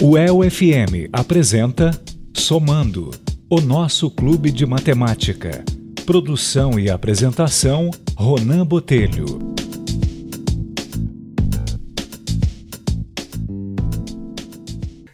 O EL-FM apresenta Somando, o nosso clube de matemática. Produção e apresentação, Ronan Botelho.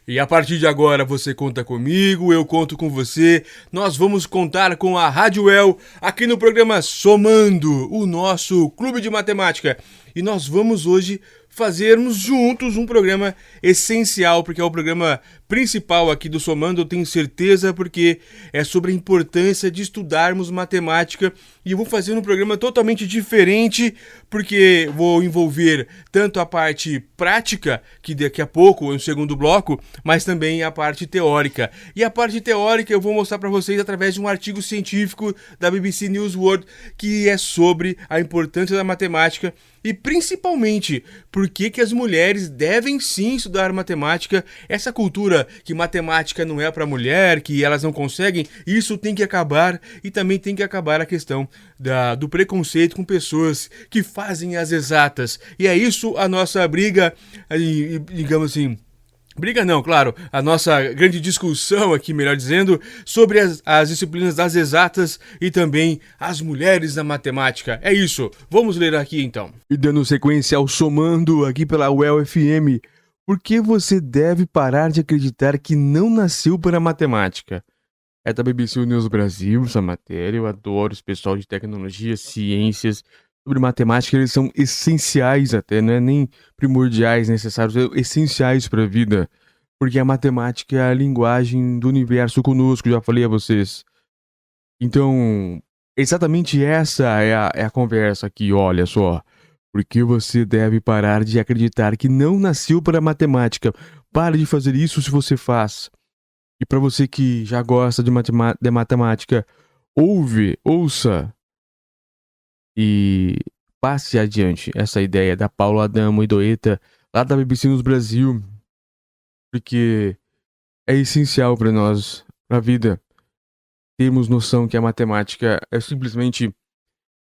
E a partir de agora você conta comigo, eu conto com você. Nós vamos contar com a Rádio El aqui no programa Somando, o nosso clube de matemática. E nós vamos hoje fazermos juntos um programa essencial, porque é o programa principal aqui do Somando, eu tenho certeza, porque é sobre a importância de estudarmos matemática. E eu vou fazer um programa totalmente diferente, porque vou envolver tanto a parte prática, que daqui a pouco, no segundo bloco, mas também a parte teórica. E a parte teórica eu vou mostrar para vocês através de um artigo científico da BBC News World, que é sobre a importância da matemática e principalmente por que as mulheres devem sim estudar matemática. Essa cultura que matemática não é para mulher, que elas não conseguem, isso tem que acabar. E também tem que acabar a questão do preconceito com pessoas que fazem as exatas. E é isso a nossa briga, digamos assim. Briga não, claro, a nossa grande discussão aqui, melhor dizendo, sobre as disciplinas das exatas e também as mulheres na matemática. É isso, vamos ler aqui então. E dando sequência ao Somando aqui pela EL-FM, por que você deve parar de acreditar que não nasceu para matemática? É da BBC News Brasil essa matéria, eu adoro esse pessoal de tecnologia, ciências. Sobre matemática, eles são essenciais até, não é nem primordiais, necessários, é essenciais para a vida. Porque a matemática é a linguagem do universo conosco, já falei a vocês. Então, exatamente essa é a conversa aqui, olha só. Por que você deve parar de acreditar que não nasceu para matemática? Pare de fazer isso se você faz. E para você que já gosta de matemática, ouça. E passe adiante essa ideia da Paula Adamo e Doeta, lá da BBC News Brasil, porque é essencial para nós, para a vida, termos noção que a matemática é simplesmente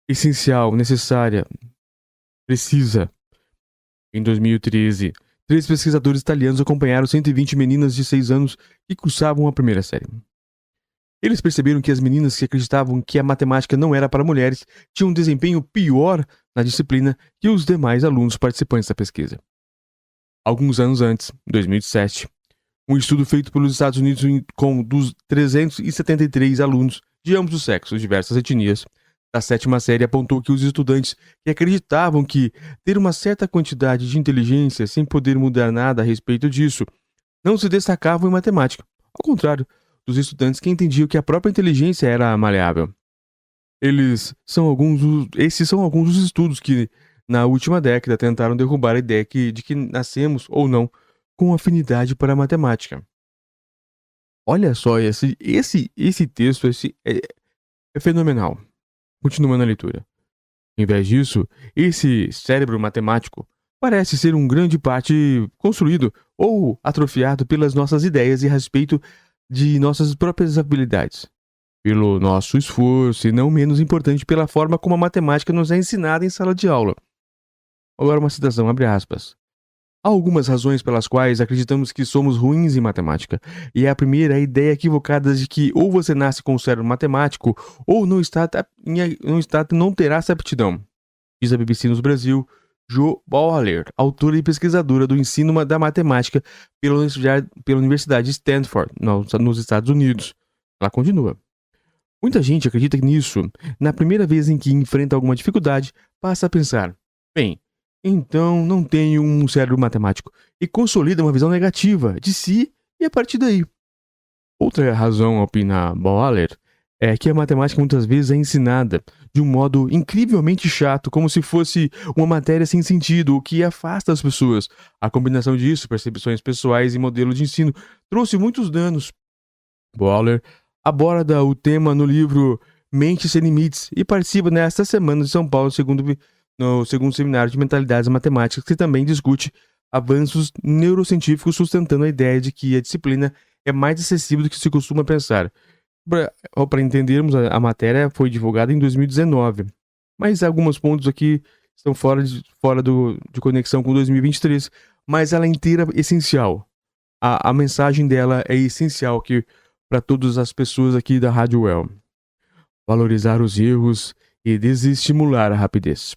essencial, necessária, precisa. Em 2013, 3 pesquisadores italianos acompanharam 120 meninas de 6 anos que cursavam a primeira série. Eles perceberam que as meninas que acreditavam que a matemática não era para mulheres tinham um desempenho pior na disciplina que os demais alunos participantes da pesquisa. Alguns anos antes, em 2007, um estudo feito pelos Estados Unidos com 373 alunos de ambos os sexos, diversas etnias, da 7ª série apontou que os estudantes que acreditavam que ter uma certa quantidade de inteligência sem poder mudar nada a respeito disso não se destacavam em matemática. Ao contrário, dos estudantes que entendiam que a própria inteligência era maleável. Esses são alguns dos estudos que, na última década, tentaram derrubar a ideia de que nascemos, ou não, com afinidade para a matemática. Olha só, esse texto é fenomenal. Continuando a leitura. Em vez disso, esse cérebro matemático parece ser um grande parte construído ou atrofiado pelas nossas ideias e a respeito de nossas próprias habilidades, pelo nosso esforço e, não menos importante, pela forma como a matemática nos é ensinada em sala de aula. Agora uma citação, abre aspas. Há algumas razões pelas quais acreditamos que somos ruins em matemática, e a primeira é a ideia equivocada de que ou você nasce com o cérebro matemático ou não terá essa aptidão, diz a BBC News Brasil, Jo Boaler, autora e pesquisadora do ensino da matemática pela Universidade de Stanford, nos Estados Unidos. Ela continua. Muita gente acredita nisso. Na primeira vez em que enfrenta alguma dificuldade, passa a pensar, bem, então não tenho um cérebro matemático, e consolida uma visão negativa de si e a partir daí. Outra razão, opina Boaler, é que a matemática muitas vezes é ensinada de um modo incrivelmente chato, como se fosse uma matéria sem sentido, o que afasta as pessoas. A combinação disso, percepções pessoais e modelo de ensino, trouxe muitos danos. Boaler aborda o tema no livro Mente Sem Limites e participa nesta semana de São Paulo no segundo seminário de mentalidades matemáticas, que também discute avanços neurocientíficos sustentando a ideia de que a disciplina é mais acessível do que se costuma pensar. Para entendermos, a matéria foi divulgada em 2019, mas alguns pontos aqui estão fora de conexão com 2023, mas ela é inteira essencial. a mensagem dela é essencial aqui para todas as pessoas aqui da Rádio Well. Valorizar os erros e desestimular a rapidez.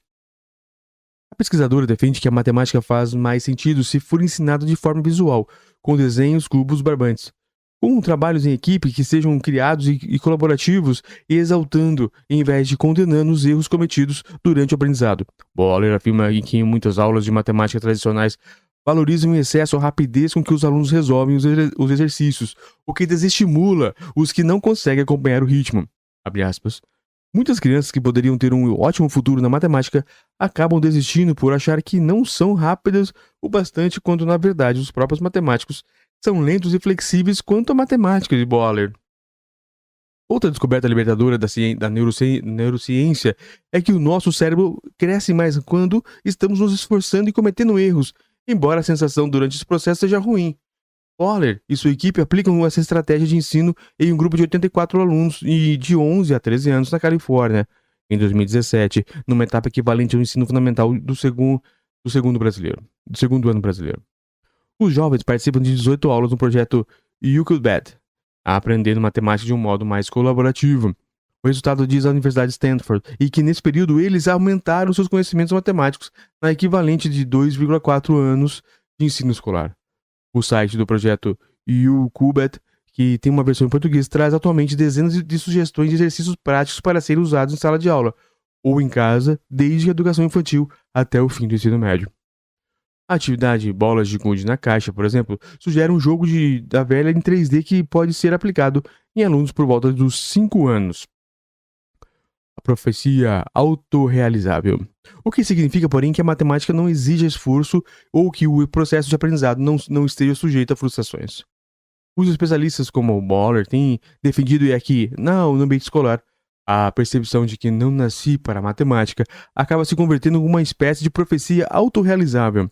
A pesquisadora defende que a matemática faz mais sentido se for ensinada de forma visual, com desenhos, cubos, barbantes, com trabalhos em equipe que sejam criados e colaborativos e exaltando, em vez de condenando os erros cometidos durante o aprendizado. Boller afirma que em muitas aulas de matemática tradicionais valorizam em excesso a rapidez com que os alunos resolvem os exercícios, o que desestimula os que não conseguem acompanhar o ritmo. Abre aspas. Muitas crianças que poderiam ter um ótimo futuro na matemática acabam desistindo por achar que não são rápidas o bastante, quando na verdade os próprios matemáticos são lentos e flexíveis quanto a matemática de Boller. Outra descoberta libertadora da neurociência é que o nosso cérebro cresce mais quando estamos nos esforçando e cometendo erros, embora a sensação durante esse processo seja ruim. Boller e sua equipe aplicam essa estratégia de ensino em um grupo de 84 alunos de 11 a 13 anos na Califórnia, em 2017, numa etapa equivalente ao ensino fundamental do segundo ano brasileiro. Os jovens participam de 18 aulas no projeto Euclid, aprendendo matemática de um modo mais colaborativo. O resultado diz a Universidade de Stanford, e que nesse período eles aumentaram seus conhecimentos matemáticos na equivalente de 2,4 anos de ensino escolar. O site do projeto Euclid, que tem uma versão em português, traz atualmente dezenas de sugestões de exercícios práticos para serem usados em sala de aula ou em casa, desde a educação infantil até o fim do ensino médio. A atividade Bolas de Gude na Caixa, por exemplo, sugere um jogo da velha em 3D que pode ser aplicado em alunos por volta dos 5 anos. A profecia autorrealizável. O que significa, porém, que a matemática não exige esforço ou que o processo de aprendizado não esteja sujeito a frustrações. Os especialistas como o Boller têm defendido que, no ambiente escolar, a percepção de que não nasci para a matemática acaba se convertendo em uma espécie de profecia autorrealizável.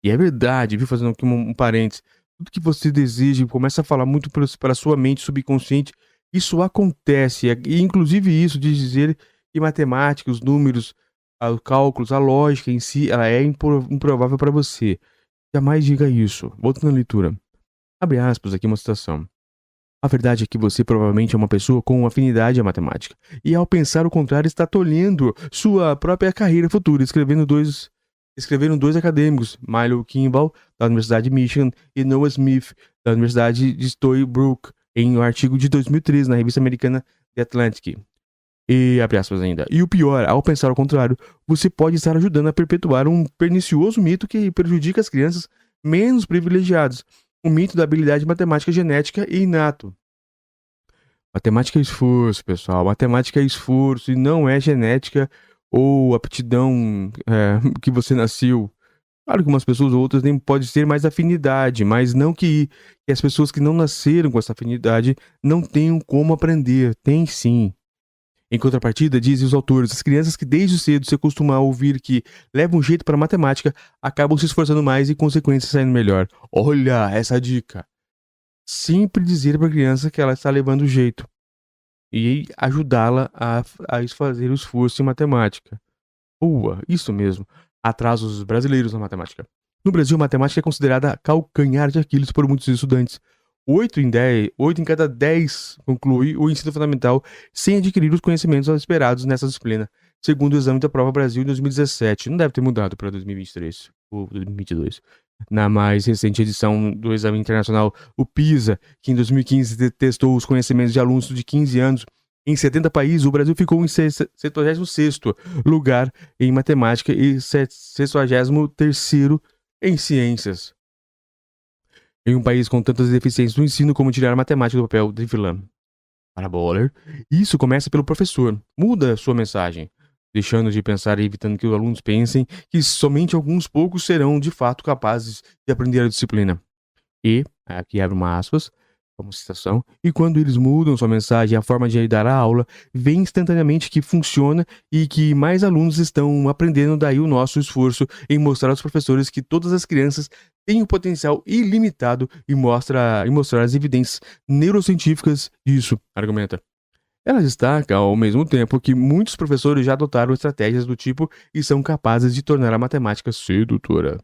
E é verdade, viu, fazendo aqui um parênteses, tudo que você deseja e começa a falar muito para a sua mente subconsciente, isso acontece. E inclusive isso de dizer que matemática, os números, os cálculos, a lógica em si, ela é improvável para você. Jamais diga isso. Voltando à leitura. Abre aspas aqui uma citação. A verdade é que você provavelmente é uma pessoa com afinidade à matemática. E ao pensar o contrário, está tolhendo sua própria carreira futura, escreveram dois acadêmicos, Milo Kimball, da Universidade de Michigan, e Noah Smith, da Universidade de Stony Brook, em um artigo de 2013 na revista americana The Atlantic. E, abre aspas ainda, e o pior, ao pensar ao contrário, você pode estar ajudando a perpetuar um pernicioso mito que prejudica as crianças menos privilegiadas, o mito da habilidade matemática genética e inato. Matemática é esforço, pessoal, matemática é esforço e não é genética ou aptidão que você nasceu. Claro que umas pessoas ou outras nem pode ter mais afinidade, mas não que as pessoas que não nasceram com essa afinidade não tenham como aprender. Tem sim. Em contrapartida, dizem os autores, as crianças que desde cedo se acostumam a ouvir que levam um jeito para a matemática acabam se esforçando mais e, em consequência, saindo melhor. Olha essa dica. Sempre dizer para a criança que ela está levando jeito e ajudá-la a fazer o esforço em matemática. Boa, isso mesmo. Atrasos brasileiros na matemática. No Brasil, a matemática é considerada calcanhar de Aquiles por muitos estudantes. 8 em cada 10 conclui o ensino fundamental sem adquirir os conhecimentos esperados nessa disciplina, segundo o exame da Prova Brasil em 2017. Não deve ter mudado para 2023 ou 2022. Na mais recente edição do exame internacional, o PISA, que em 2015 testou os conhecimentos de alunos de 15 anos em 70 países, o Brasil ficou em 76º lugar em matemática e 63º em ciências. Em um país com tantas deficiências no ensino, como tirar a matemática do papel de vilã? Para Boller, isso começa pelo professor. Muda sua mensagem, deixando de pensar e evitando que os alunos pensem que somente alguns poucos serão de fato capazes de aprender a disciplina. E, aqui abre uma aspas, como citação, e quando eles mudam sua mensagem e a forma de dar a aula, vê instantaneamente que funciona e que mais alunos estão aprendendo, daí o nosso esforço em mostrar aos professores que todas as crianças têm um potencial ilimitado e mostrar as evidências neurocientíficas disso, argumenta. Ela destaca, ao mesmo tempo, que muitos professores já adotaram estratégias do tipo e são capazes de tornar a matemática sedutora.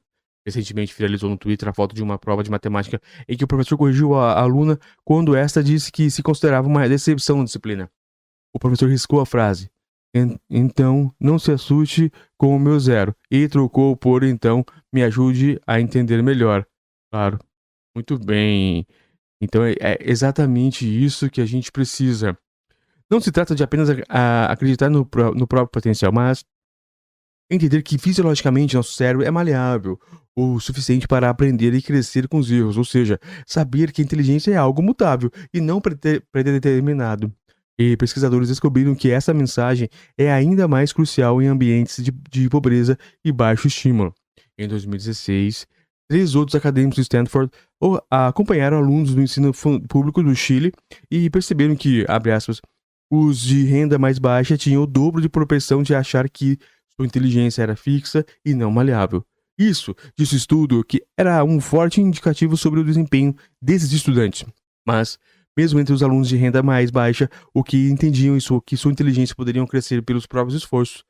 Recentemente viralizou no Twitter a foto de uma prova de matemática em que o professor corrigiu a aluna quando esta disse que se considerava uma decepção na disciplina. O professor riscou a frase: Então, não se assuste com o meu zero, e trocou por então, me ajude a entender melhor. Claro, muito bem. Então é exatamente isso que a gente precisa. Não se trata de apenas acreditar no próprio potencial, mas entender que fisiologicamente nosso cérebro é maleável o suficiente para aprender e crescer com os erros, ou seja, saber que a inteligência é algo mutável e não predeterminado. E pesquisadores descobriram que essa mensagem é ainda mais crucial em ambientes de pobreza e baixo estímulo. Em 2016, 3 outros acadêmicos de Stanford acompanharam alunos do ensino público do Chile e perceberam que, abre aspas, os de renda mais baixa tinham o dobro de propensão de achar que sua inteligência era fixa e não maleável. Isso, disse o estudo, que era um forte indicativo sobre o desempenho desses estudantes. Mas, mesmo entre os alunos de renda mais baixa, o que entendiam que sua inteligência poderiam crescer pelos próprios esforços,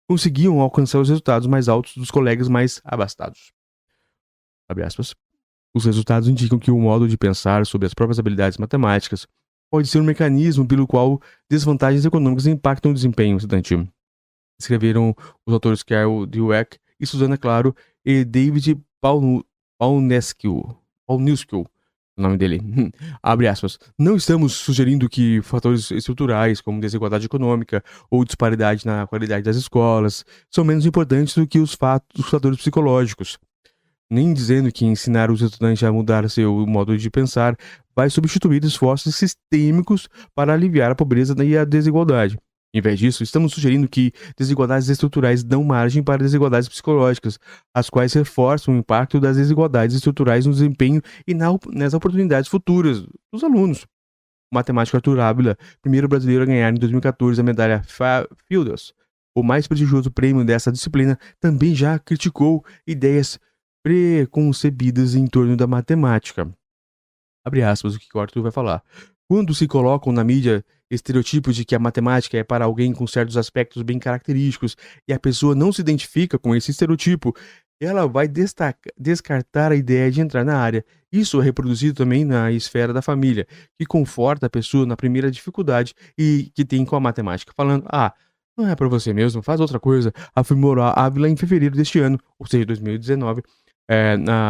conseguiam alcançar os resultados mais altos dos colegas mais abastados. Abre aspas. Os resultados indicam que o modo de pensar sobre as próprias habilidades matemáticas pode ser um mecanismo pelo qual desvantagens econômicas impactam o desempenho estudantil. Escreveram os autores Carol Dweck e Susana Claro e David Paulnewskill, o nome dele. Abre aspas. Não estamos sugerindo que fatores estruturais, como desigualdade econômica ou disparidade na qualidade das escolas, são menos importantes do que os fatores psicológicos. Nem dizendo que ensinar os estudantes a mudar seu modo de pensar vai substituir esforços sistêmicos para aliviar a pobreza e a desigualdade. Em vez disso, estamos sugerindo que desigualdades estruturais dão margem para desigualdades psicológicas, as quais reforçam o impacto das desigualdades estruturais no desempenho e nas oportunidades futuras dos alunos. O matemático Arthur Ávila, primeiro brasileiro a ganhar em 2014 a medalha Fields, o mais prestigioso prêmio dessa disciplina, também já criticou ideias preconcebidas em torno da matemática. Abre aspas, o que o Arthur vai falar. Quando se colocam na mídia estereotipos de que a matemática é para alguém com certos aspectos bem característicos e a pessoa não se identifica com esse estereotipo, ela vai descartar a ideia de entrar na área. Isso é reproduzido também na esfera da família, que conforta a pessoa na primeira dificuldade e que tem com a matemática, falando, não é para você mesmo, faz outra coisa, afirmou a Ávila em fevereiro deste ano, ou seja, 2019,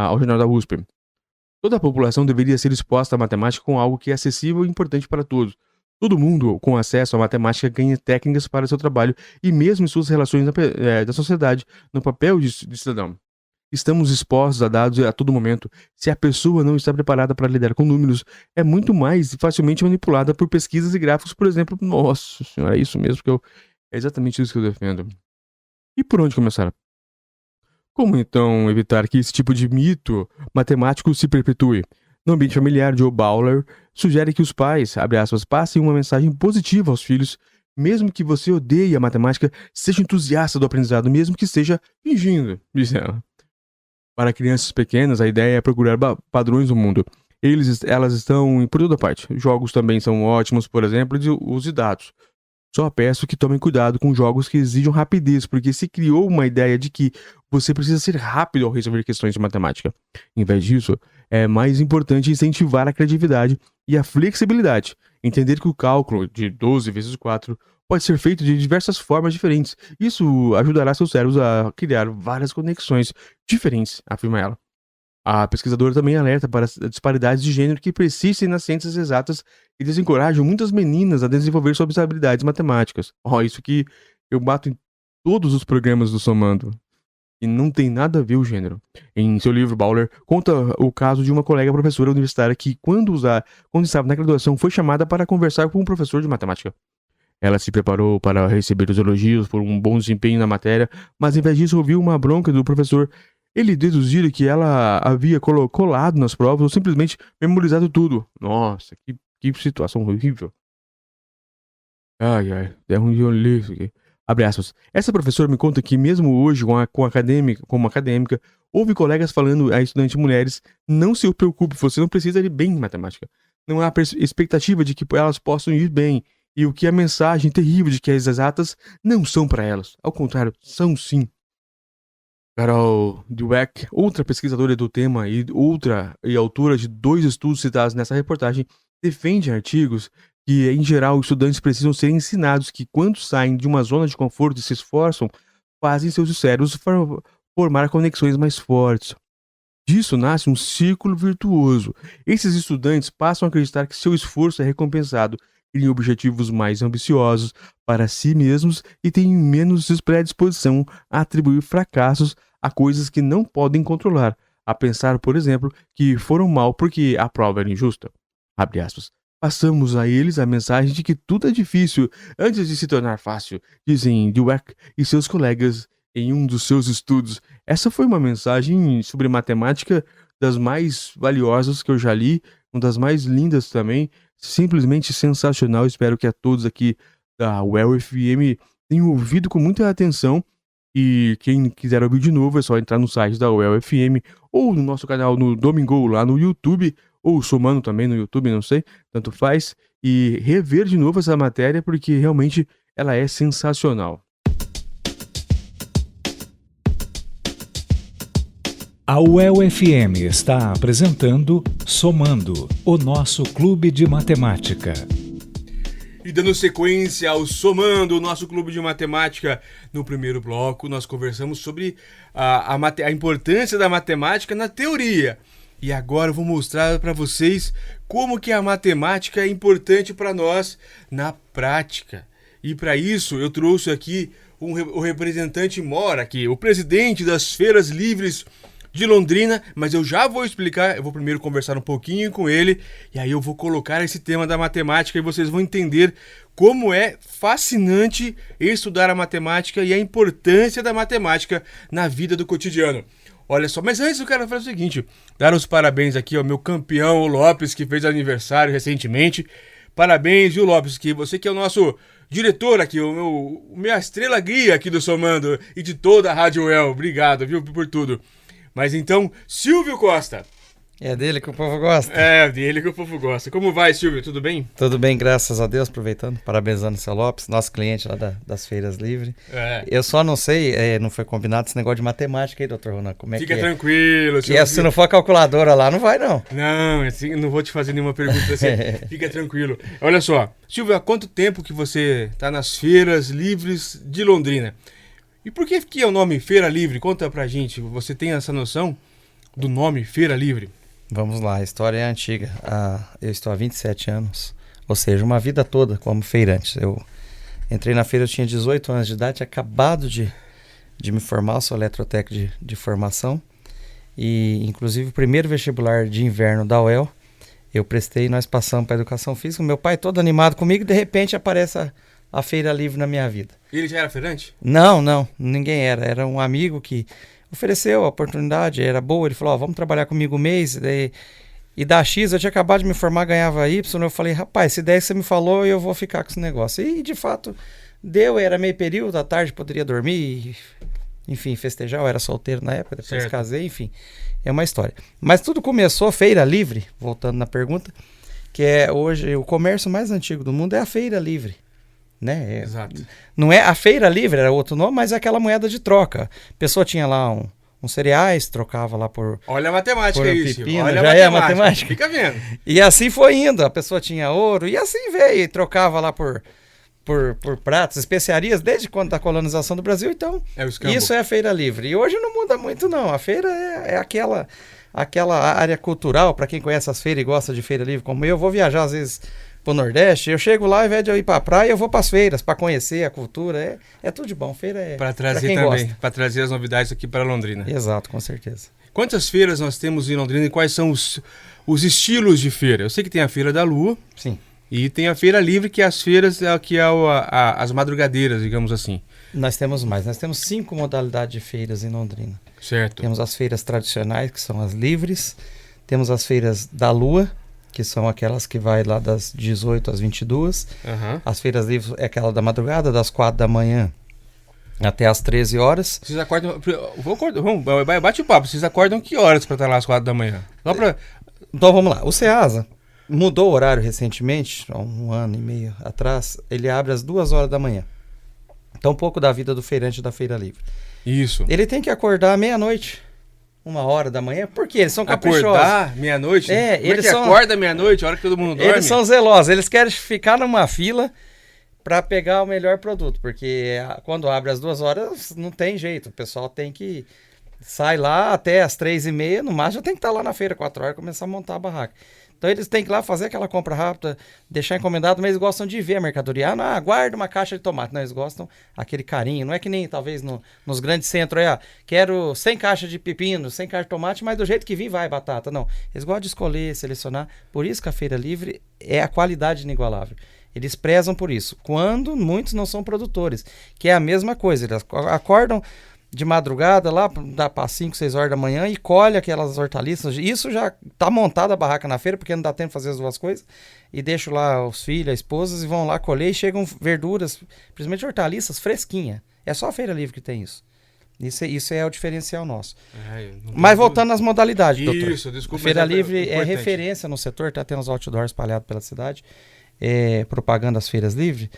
ao Jornal da USP. Toda a população deveria ser exposta à matemática com algo que é acessível e importante para todos. Todo mundo com acesso à matemática ganha técnicas para seu trabalho e mesmo em suas relações da sociedade, no papel de cidadão. Estamos expostos a dados a todo momento. Se a pessoa não está preparada para lidar com números, é muito mais facilmente manipulada por pesquisas e gráficos, por exemplo. Nossa senhora, é isso mesmo é exatamente isso que eu defendo. E por onde começar? Como então evitar que esse tipo de mito matemático se perpetue? No ambiente familiar, Joe Bowler sugere que os pais, abre aspas, passem uma mensagem positiva aos filhos, mesmo que você odeie a matemática, seja entusiasta do aprendizado, mesmo que seja fingindo, diz ela. Para crianças pequenas, a ideia é procurar padrões no mundo. Elas estão por toda parte. Jogos também são ótimos, por exemplo, os de dados. Só peço que tomem cuidado com jogos que exijam rapidez, porque se criou uma ideia de que você precisa ser rápido ao resolver questões de matemática. Em vez disso, é mais importante incentivar a criatividade e a flexibilidade. Entender que o cálculo de 12 vezes 4 pode ser feito de diversas formas diferentes. Isso ajudará seus cérebros a criar várias conexões diferentes, afirma ela. A pesquisadora também alerta para as disparidades de gênero que persistem nas ciências exatas e desencorajam muitas meninas a desenvolver suas habilidades matemáticas. Isso que eu bato em todos os programas do Somando. E não tem nada a ver o gênero. Em seu livro, Bowler conta o caso de uma colega professora universitária que, quando estava na graduação, foi chamada para conversar com um professor de matemática. Ela se preparou para receber os elogios por um bom desempenho na matéria, mas em vez disso ouviu uma bronca do professor. Ele deduziu que ela havia colado nas provas ou simplesmente memorizado tudo. Nossa, que situação horrível. É um dia eu li isso aqui. Abre aspas. Essa professora me conta que mesmo hoje, como acadêmica, houve colegas falando a estudantes mulheres, não se preocupe, você não precisa ir bem em matemática. Não há expectativa de que elas possam ir bem. E o que a mensagem terrível de que as exatas não são para elas. Ao contrário, são sim. Carol Dweck, outra pesquisadora do tema e autora de 2 estudos citados nessa reportagem, defende em artigos que, em geral, os estudantes precisam ser ensinados que, quando saem de uma zona de conforto e se esforçam, fazem seus cérebros formar conexões mais fortes. Disso nasce um círculo virtuoso. Esses estudantes passam a acreditar que seu esforço é recompensado, criam objetivos mais ambiciosos para si mesmos e têm menos predisposição a atribuir fracassos a coisas que não podem controlar, a pensar, por exemplo, que foram mal porque a prova era injusta. Abre aspas. Passamos a eles a mensagem de que tudo é difícil antes de se tornar fácil, dizem Dweck e seus colegas em um dos seus estudos. Essa foi uma mensagem sobre matemática das mais valiosas que eu já li, uma das mais lindas também, simplesmente sensacional. Espero que a todos aqui da UEL FM tenham ouvido com muita atenção, e quem quiser ouvir de novo é só entrar no site da UEL FM ou no nosso canal no Domingo lá no YouTube, ou somando também no YouTube, não sei, tanto faz, e rever de novo essa matéria porque realmente ela é sensacional. A UEL FM está apresentando Somando, o nosso clube de matemática. E dando sequência ao Somando, o nosso clube de matemática, no primeiro bloco nós conversamos sobre a importância da matemática na teoria. E agora eu vou mostrar para vocês como que a matemática é importante para nós na prática. E para isso eu trouxe aqui o representante mor aqui, o presidente das Feiras Livres de Londrina, mas eu já vou explicar, eu vou primeiro conversar um pouquinho com ele, e aí eu vou colocar esse tema da matemática e vocês vão entender como é fascinante estudar a matemática e a importância da matemática na vida do cotidiano. Olha só, mas antes eu quero fazer o seguinte, dar os parabéns aqui ao meu campeão, o Lopes, que fez aniversário recentemente. Parabéns, viu, Lopes, que você que é o nosso diretor aqui, minha estrela guia aqui do Somando e de toda a Rádio UEL. Obrigado, viu, por tudo. Mas então, Silvio Costa. É dele que o povo gosta. É dele que o povo gosta. Como vai, Silvio? Tudo bem? Tudo bem, graças a Deus. Aproveitando, parabenizando o seu Lopes, nosso cliente lá das Feiras Livres. Eu só não sei, não foi combinado esse negócio de matemática aí, doutor Ronan. Como é Fica que é? tranquilo. Que se não for a calculadora lá, não vai não. Não, assim, não vou te fazer nenhuma pergunta assim. Fica tranquilo. Olha só, Silvio, há quanto tempo que você está nas Feiras Livres de Londrina? E por que é o nome Feira Livre? Conta pra gente. Você tem essa noção do nome Feira Livre? Vamos lá, a história é antiga. Eu estou há 27 anos, ou seja, uma vida toda como feirante. Eu entrei na feira, eu tinha 18 anos de idade, tinha acabado de me formar, eu sou eletrotécnico de formação. E, inclusive, o primeiro vestibular de inverno da UEL, eu prestei e nós passamos para a educação física. Meu pai todo animado comigo, e de repente aparece a Feira Livre na minha vida. E ele já era feirante? Não, ninguém era. Era um amigo que ofereceu a oportunidade, era boa. Ele falou, vamos trabalhar comigo um mês. E da X, eu tinha acabado de me formar, ganhava Y. Eu falei, rapaz, se der que você me falou, eu vou ficar com esse negócio. E, de fato, deu. Era meio período, à tarde poderia dormir, enfim, festejar. Eu era solteiro na época, depois casei, enfim. É uma história. Mas tudo começou, Feira Livre, voltando na pergunta, que é hoje o comércio mais antigo do mundo, é a Feira Livre. Né? Exato. Não é a Feira Livre, era outro nome, mas é aquela moeda de troca. A pessoa tinha lá uns cereais, trocava lá por... Olha a matemática isso. Pepino, olha já a matemática. Fica vendo. E assim foi indo. A pessoa tinha ouro e assim veio. E trocava lá por pratos, especiarias, desde quando da colonização do Brasil. Então, isso é a Feira Livre. E hoje não muda muito, não. A feira é aquela área cultural. Para quem conhece as feiras e gosta de Feira Livre, como eu, vou viajar às vezes pro Nordeste, eu chego lá, ao invés de eu ir pra praia, eu vou pras feiras, pra conhecer a cultura, é tudo de bom, feira é pra trazer quem também, gosta. Pra trazer as novidades aqui para Londrina. Exato, com certeza. Quantas feiras nós temos em Londrina e quais são os estilos de feira? Eu sei que tem a Feira da Lua. Sim. E tem a Feira Livre, que é as feiras, as madrugadeiras, digamos assim. Nós temos 5 modalidades de feiras em Londrina. Certo. Temos as feiras tradicionais, que são as livres, temos as feiras da Lua, que são aquelas que vai lá das 18 às 22. As feiras livres é aquela da madrugada, das 4 da manhã até às 13 horas. Vocês acordam... Bate o papo. Vocês acordam que horas para estar lá às 4 da manhã? Então vamos lá. O Ceasa mudou o horário recentemente, há 1 ano e meio atrás. Ele abre às 2 horas da manhã. Então um pouco da vida do feirante da Feira Livre. Isso. Ele tem que acordar meia-noite, 1h da manhã, porque eles são caprichosos. Acordar meia-noite? Como eles acorda meia-noite, a hora que todo mundo dorme? Eles são zelosos, eles querem ficar numa fila para pegar o melhor produto, porque quando abre às 2h não tem jeito, o pessoal tem que sair lá até às 3h30, no máximo já tem que estar lá na feira 4h e começar a montar a barraca. Então eles têm que ir lá fazer aquela compra rápida, deixar encomendado, mas eles gostam de ver a mercadoria. Guarda uma caixa de tomate. Não, eles gostam aquele carinho. Não é que nem talvez nos grandes centros aí, quero 100 caixas de pepino, 100 caixas de tomate, mas do jeito que vir vai batata. Não, eles gostam de escolher, selecionar. Por isso que a Feira Livre é a qualidade inigualável. Eles prezam por isso. Quando muitos não são produtores, que é a mesma coisa. Eles acordam de madrugada lá, dá para 5, 6 horas da manhã e colhe aquelas hortaliças. Isso já tá montada a barraca na feira, porque não dá tempo de fazer as duas coisas. E deixo lá os filhos, as esposas, e vão lá colher e chegam verduras, principalmente hortaliças, fresquinha. É só a Feira Livre que tem isso. Isso é o diferencial nosso. Mas voltando nas modalidades, doutor. Isso, desculpa. A Feira Livre é referência no setor, tá tendo os outdoors espalhados pela cidade, propagando as feiras livres.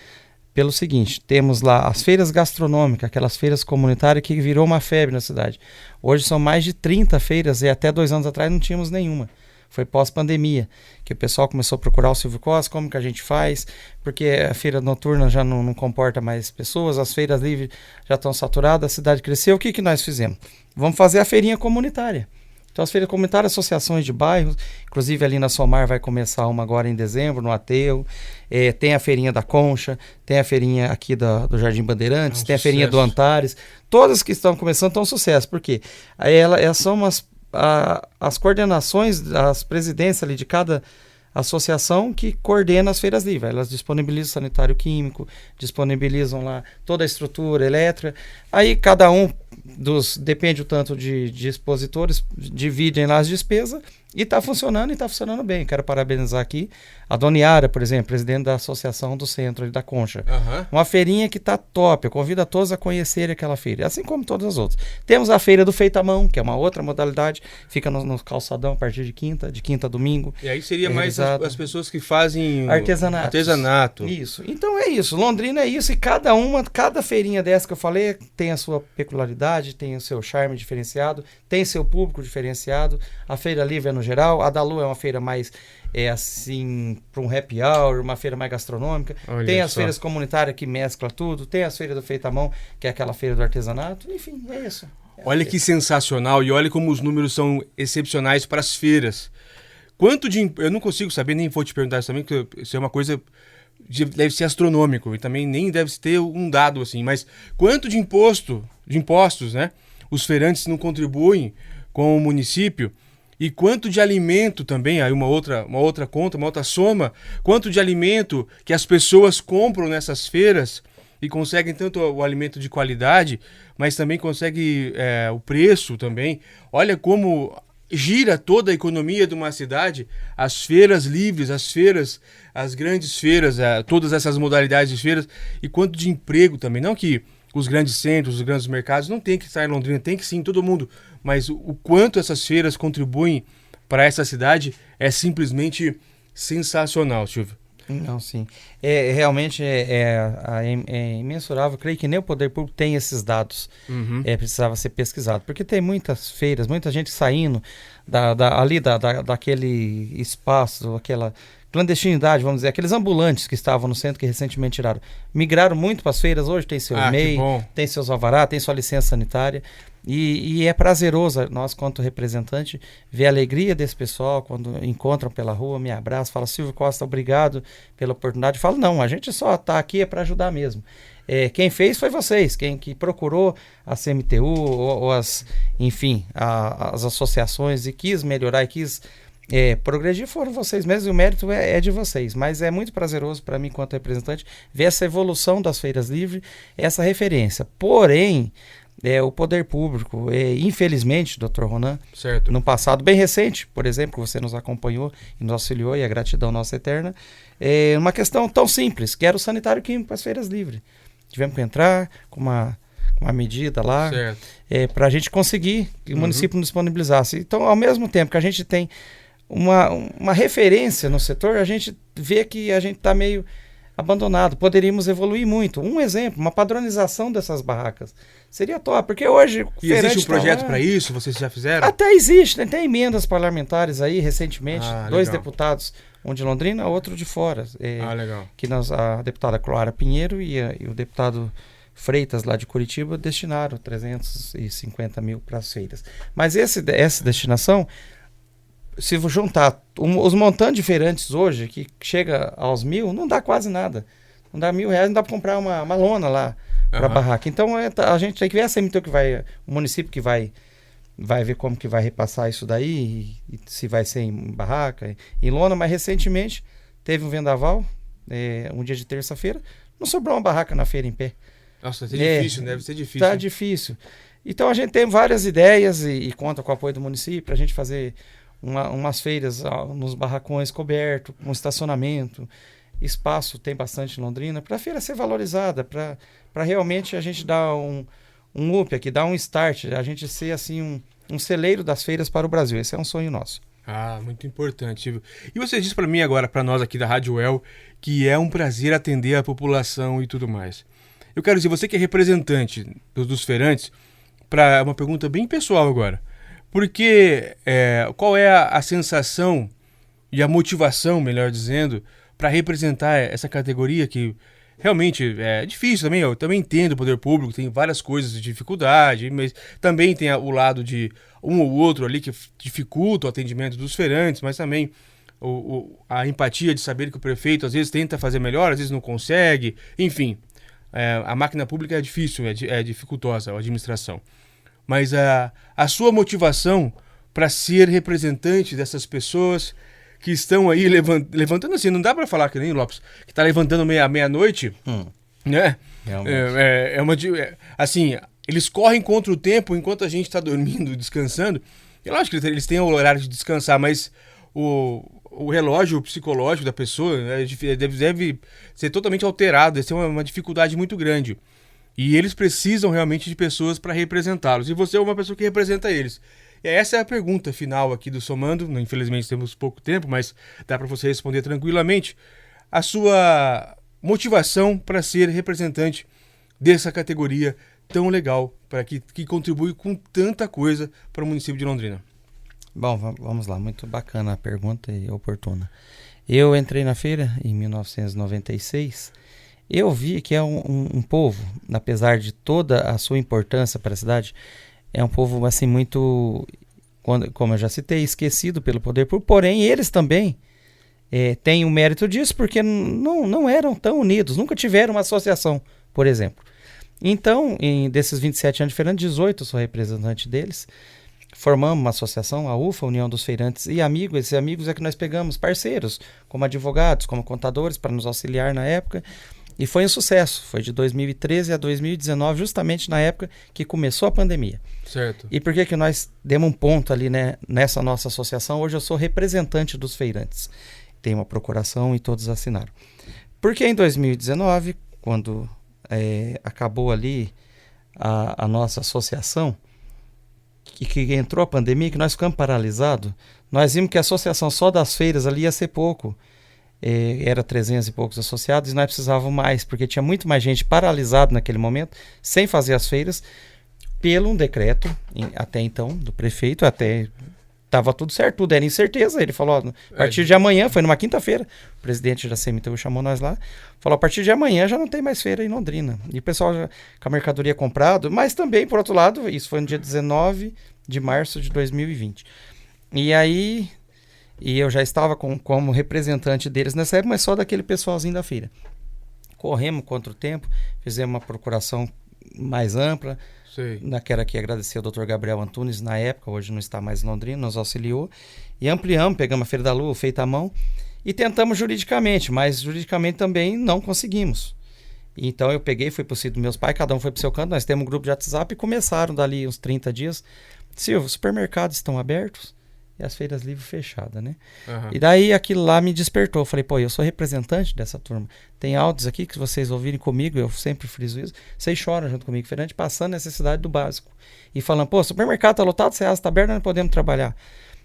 Pelo seguinte, temos lá as feiras gastronômicas, aquelas feiras comunitárias que virou uma febre na cidade. Hoje são mais de 30 feiras e até 2 anos atrás não tínhamos nenhuma. Foi pós-pandemia, que o pessoal começou a procurar o Silvio Costa, como que a gente faz, porque a feira noturna já não comporta mais pessoas, as feiras livres já estão saturadas, a cidade cresceu. O que nós fizemos? Vamos fazer a feirinha comunitária. Então as feiras comunitárias, associações de bairros, inclusive ali na Somar vai começar uma agora em dezembro, no Aterro, tem a feirinha da Concha, tem a feirinha aqui do Jardim Bandeirantes, tem a feirinha do Antares, todas que estão começando estão um sucesso, porque elas são as coordenações, as presidências ali de cada associação que coordena as feiras livres. Elas disponibilizam sanitário químico, disponibilizam lá toda a estrutura elétrica, aí cada um depende o tanto de expositores, dividem lá as despesas e está funcionando bem. Quero parabenizar aqui a Dona Yara, por exemplo, presidente da Associação do Centro da Concha. Uma feirinha que está top, eu convido a todos a conhecerem aquela feira, assim como todas as outras. Temos a Feira do Feito à Mão, que é uma outra modalidade, fica no calçadão a partir de quinta a domingo. E aí seria mais as pessoas que fazem artesanato. Isso, então é isso, Londrina é isso, e cada feirinha dessa que eu falei tem a sua peculiaridade, tem o seu charme diferenciado, tem seu público diferenciado. A Feira Livre é no geral, a da Lu é uma feira mais assim, para um happy hour, uma feira mais gastronômica. Tem as feiras comunitárias que mescla tudo, tem as feiras do Feito à Mão, que é aquela feira do artesanato, enfim, é isso. Olha que sensacional, e olha como os números são excepcionais para as feiras. Eu não consigo saber, nem vou te perguntar isso também, porque isso é uma coisa, deve ser astronômico, e também nem deve ter um dado assim, mas quanto de impostos, né, os feirantes não contribuem com o município, e quanto de alimento também, aí uma outra conta, uma outra soma, quanto de alimento que as pessoas compram nessas feiras e conseguem tanto o alimento de qualidade, mas também conseguem o preço também. Olha como gira toda a economia de uma cidade, as feiras livres, as grandes feiras, todas essas modalidades de feiras, e quanto de emprego também. Não que os grandes centros, os grandes mercados não tem que estar em Londrina, tem que sim, todo mundo, mas o quanto essas feiras contribuem para essa cidade é simplesmente sensacional, Silvio. Não, sim. Realmente é imensurável. Creio que nem o poder público tem esses dados. Precisava ser pesquisado. Porque tem muitas feiras, muita gente saindo daquele espaço, aquela clandestinidade, vamos dizer, aqueles ambulantes que estavam no centro que recentemente tiraram. Migraram muito para as feiras, hoje tem seu MEI, tem seus alvará, tem sua licença sanitária. E é prazeroso, nós, quanto representante, ver a alegria desse pessoal quando encontram pela rua, me abraçam, falam: Silvio Costa, obrigado pela oportunidade. Eu falo: não, a gente só está aqui para ajudar mesmo. Quem fez foi vocês, quem que procurou a CMTU ou as associações e quis melhorar e quis progredir foram vocês mesmos, e o mérito é de vocês. Mas é muito prazeroso para mim, quanto representante, ver essa evolução das feiras livres, essa referência. Porém, o poder público, infelizmente, Dr. Ronan, certo, no passado bem recente, por exemplo, você nos acompanhou e nos auxiliou, e a gratidão nossa eterna, uma questão tão simples, que era o sanitário químico para as feiras livres. Tivemos que entrar com uma medida lá, para a gente conseguir que o município nos disponibilizasse. Então, ao mesmo tempo que a gente tem uma referência no setor, a gente vê que a gente está meio abandonado. Poderíamos evoluir muito. Um exemplo, uma padronização dessas barracas. Seria top, porque hoje... E existe um projeto para isso? Vocês já fizeram? Até existe, né? Tem emendas parlamentares aí, recentemente. 2 legal. deputados, um de Londrina, outro de fora. Legal. Que a deputada Clara Pinheiro e o deputado Freitas, lá de Curitiba, destinaram 350 mil para as feiras. Mas essa destinação, se juntar os montantes de feirantes hoje, que chega aos 1.000, não dá quase nada. Não dá R$1.000, não dá para comprar uma lona lá para a barraca. Então a gente tem que ver essa MTU o município que vai ver como que vai repassar isso daí, e se vai ser em barraca, em lona. Mas recentemente teve um vendaval, um dia de terça-feira, não sobrou uma barraca na feira em pé. Nossa, difícil, deve ser difícil. Tá difícil. Então a gente tem várias ideias e conta com o apoio do município para a gente fazer umas feiras nos barracões cobertos, com estacionamento. Espaço tem bastante em Londrina, para a feira ser valorizada, para realmente a gente dar um up aqui, dar um start, a gente ser assim um celeiro das feiras para o Brasil. Esse é um sonho nosso. Muito importante. E você disse para mim agora, para nós aqui da Rádio El, que é um prazer atender a população e tudo mais. Eu quero dizer, você que é representante dos feirantes, para uma pergunta bem pessoal agora. Porque qual é a sensação e a motivação, melhor dizendo, para representar essa categoria que realmente é difícil também? Eu também entendo o poder público, tem várias coisas de dificuldade, mas também tem o lado de um ou outro ali que dificulta o atendimento dos feirantes, mas também a empatia de saber que o prefeito às vezes tenta fazer melhor, às vezes não consegue, enfim. A máquina pública é difícil, é dificultosa a administração. Mas a sua motivação para ser representante dessas pessoas que estão aí levantando assim, não dá para falar que nem o Lopes, que está levantando meia-noite, né? Assim, eles correm contra o tempo enquanto a gente está dormindo, descansando. E lógico que eles têm o horário de descansar, mas o relógio psicológico da pessoa, né, deve ser totalmente alterado, deve ser uma dificuldade muito grande. E eles precisam realmente de pessoas para representá-los. E você é uma pessoa que representa eles. E essa é a pergunta final aqui do Somando. Infelizmente temos pouco tempo, mas dá para você responder tranquilamente. A sua motivação para ser representante dessa categoria tão legal, para que contribui com tanta coisa para o município de Londrina. Bom, vamos lá. Muito bacana a pergunta e oportuna. Eu entrei na feira em 1996. Eu vi que é um povo, apesar de toda a sua importância para a cidade, é um povo assim muito, como eu já citei, esquecido pelo poder público. Porém, eles também têm o mérito disso, porque não eram tão unidos, nunca tiveram uma associação, por exemplo. Então, desses 27 anos de feira, 18 eu sou representante deles. Formamos uma associação, a UFA, União dos Feirantes e Amigos. Esses amigos é que nós pegamos parceiros, como advogados, como contadores, para nos auxiliar na época. E foi um sucesso. Foi de 2013 a 2019, justamente na época que começou a pandemia. Certo. E por que nós demos um ponto ali, né, nessa nossa associação? Hoje eu sou representante dos feirantes. Tem uma procuração e todos assinaram. Porque em 2019, quando acabou ali a nossa associação, que entrou a pandemia, que nós ficamos paralisados, nós vimos que a associação só das feiras ali ia ser pouco. Era 300 e poucos associados e nós precisávamos mais, porque tinha muito mais gente paralisada naquele momento, sem fazer as feiras, pelo um decreto, até então, do prefeito, até estava tudo certo, tudo era incerteza. Ele falou, a partir de amanhã, foi numa quinta-feira, o presidente da CMTU chamou nós lá, falou, a partir de amanhã já não tem mais feira em Londrina. E o pessoal já, com a mercadoria comprado, mas também, por outro lado, isso foi no dia 19 de março de 2020. E aí, eu já estava como representante deles nessa época, mas só daquele pessoalzinho da feira. Corremos contra o tempo, fizemos uma procuração mais ampla. Sei. Quero aqui agradecer ao Dr. Gabriel Antunes, na época, hoje não está mais em Londrina, nos auxiliou. E ampliamos, pegamos a Feira da Lua, feita à mão, e tentamos juridicamente, mas juridicamente também não conseguimos. Então eu peguei, fui para o sítio dos meus pais, cada um foi para o seu canto, nós temos um grupo de WhatsApp e começaram dali uns 30 dias. Silvio, os supermercados estão abertos e as feiras livres fechadas, né? Uhum. E daí aquilo lá me despertou. Eu falei, eu sou representante dessa turma. Tem áudios aqui que vocês ouvirem comigo, eu sempre friso isso. Vocês choram junto comigo, feirante, passando necessidade do básico. E falando, supermercado tá lotado, Ceasa tá aberto, nós não podemos trabalhar.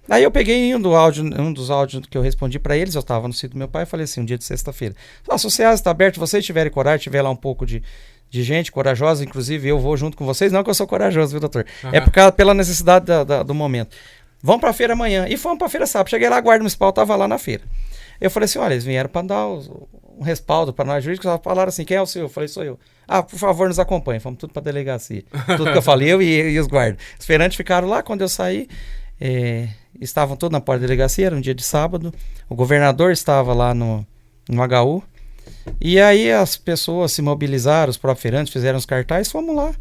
Aí eu peguei um dos áudios que eu respondi para eles, eu estava no sítio do meu pai, e falei assim, um dia de sexta-feira, a Sociasa está aberta, se vocês tiverem coragem, tiver lá um pouco de gente corajosa, inclusive eu vou junto com vocês, não que eu sou corajoso, viu, doutor? É pela necessidade do momento. Vamos para a feira amanhã. E fomos para a feira sábado. Cheguei lá, a guarda municipal estava lá na feira. Eu falei assim, olha, eles vieram para dar um respaldo para nós jurídicos, falaram assim, quem é o senhor? Eu falei, sou eu. Ah, por favor, nos acompanhe. Fomos tudo para a delegacia. Tudo que eu falei, eu e os guardas. Os feirantes ficaram lá, quando eu saí, estavam todos na porta da delegacia, era um dia de sábado. O governador estava lá no HU. E aí as pessoas se mobilizaram, os próprios feirantes fizeram os cartazes, fomos lá.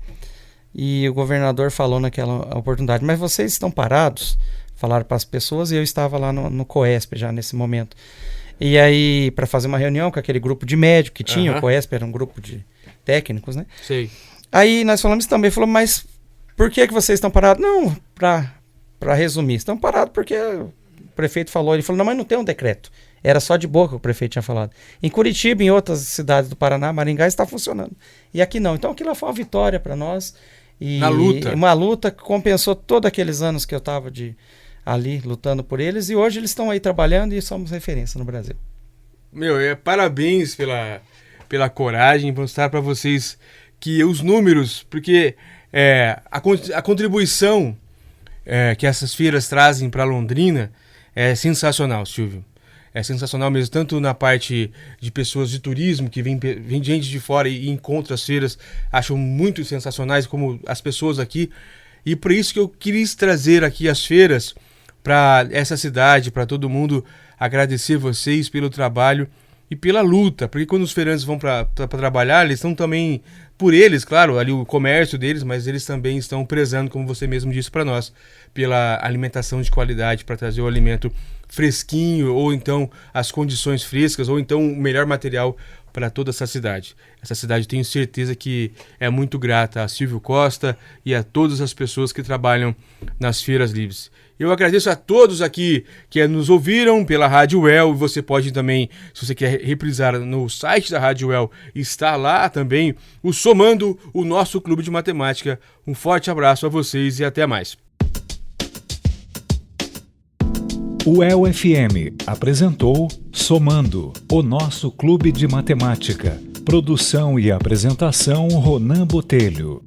E o governador falou naquela oportunidade, mas vocês estão parados? Falaram para as pessoas e eu estava lá no COESP já nesse momento. E aí, para fazer uma reunião com aquele grupo de médicos que tinha, o COESP era um grupo de técnicos, né? Sei. Aí nós falamos isso também, falou, mas por que vocês estão parados? Não, para resumir, estão parados porque o prefeito falou, ele falou, não, mas não tem um decreto. Era só de boca que o prefeito tinha falado. Em Curitiba, em outras cidades do Paraná, Maringá, está funcionando. E aqui não. Então aquilo foi uma vitória para nós. E na luta. Uma luta que compensou todos aqueles anos que eu estava ali lutando por eles. E hoje eles estão aí trabalhando e somos referência no Brasil. Parabéns pela coragem. Vou mostrar para vocês que os números, porque a contribuição que essas feiras trazem para Londrina é sensacional, Silvio. É sensacional mesmo, tanto na parte de pessoas de turismo, que vem gente de fora e encontra as feiras, acham muito sensacionais, como as pessoas aqui. E por isso que eu quis trazer aqui as feiras para essa cidade, para todo mundo, agradecer vocês pelo trabalho e pela luta. Porque quando os feirantes vão para trabalhar, eles estão também, por eles, claro, ali o comércio deles, mas eles também estão prezando, como você mesmo disse para nós, pela alimentação de qualidade, para trazer o alimento fresquinho, ou então as condições frescas, ou então o melhor material para toda essa cidade. Essa cidade, tenho certeza que é muito grata a Silvio Costa e a todas as pessoas que trabalham nas feiras livres. Eu agradeço a todos aqui que nos ouviram pela Rádio UEL. Você pode também, se você quer reprisar no site da Rádio UEL, está lá também o Somando, o nosso clube de matemática. Um forte abraço a vocês e até mais. O UEL FM apresentou Somando, o nosso clube de matemática. Produção e apresentação Ronan Botelho.